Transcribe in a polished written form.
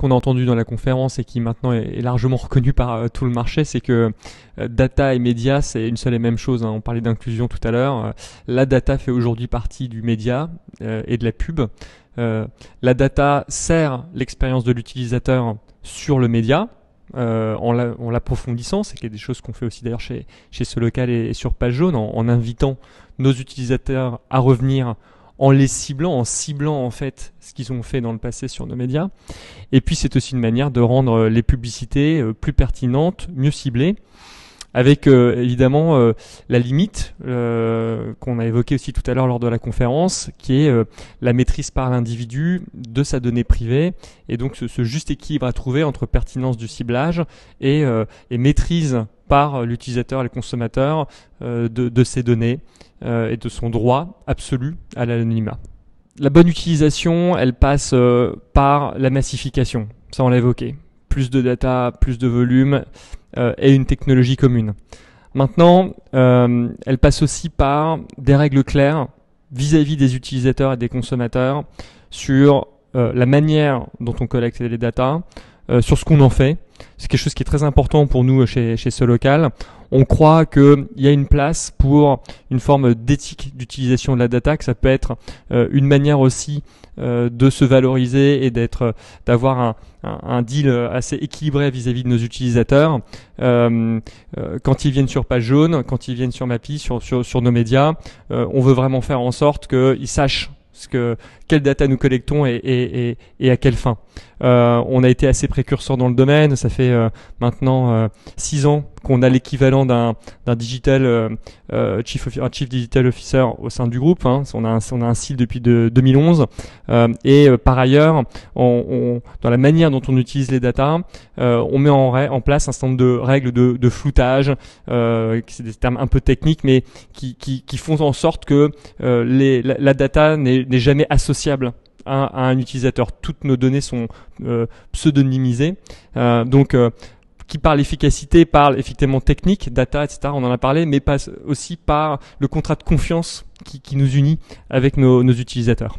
qu'on a entendu dans la conférence et qui maintenant est largement reconnu par tout le marché, c'est que data et média, c'est une seule et même chose. On parlait d'inclusion tout à l'heure. La data fait aujourd'hui partie du média et de la pub. La data sert l'expérience de l'utilisateur sur le média en l'approfondissant. C'est des choses qu'on fait aussi d'ailleurs chez Solocal et sur Page Jaune, en invitant nos utilisateurs à revenir, en les ciblant, en ciblant en fait ce qu'ils ont fait dans le passé sur nos médias. Et puis c'est aussi une manière de rendre les publicités plus pertinentes, mieux ciblées, avec évidemment la limite qu'on a évoquée aussi tout à l'heure lors de la conférence, qui est la maîtrise par l'individu de sa donnée privée, et donc ce juste équilibre à trouver entre pertinence du ciblage et maîtrise par l'utilisateur et le consommateur de ses données et de son droit absolu à l'anonymat. La bonne utilisation, elle passe par la massification, ça on l'a évoqué. Plus de data, plus de volume et une technologie commune. Maintenant, elle passe aussi par des règles claires vis-à-vis des utilisateurs et des consommateurs sur la manière dont on collecte les data, sur ce qu'on en fait. C'est quelque chose qui est très important pour nous chez Solocal. On croit qu'il y a une place pour une forme d'éthique d'utilisation de la data, que ça peut être une manière aussi de se valoriser et d'avoir un deal assez équilibré vis-à-vis de nos utilisateurs. Quand ils viennent sur Page Jaune, quand ils viennent sur Mappy, sur nos médias, on veut vraiment faire en sorte qu'ils sachent quelle data nous collectons et à quelle fin. On a été assez précurseur dans le domaine. Ça fait maintenant 6 ans qu'on a l'équivalent d'un digital chief digital officer au sein du groupe. On a un CIL depuis 2011. Par ailleurs, dans la manière dont on utilise les data, on met en place un certain nombre de règles de floutage. C'est des termes un peu techniques, mais qui font en sorte que la data n'est jamais associable à un utilisateur. Toutes nos données sont pseudonymisées. Qui parle efficacité, parle effectivement technique, data, etc. On en a parlé, mais passe aussi par le contrat de confiance qui nous unit avec nos utilisateurs.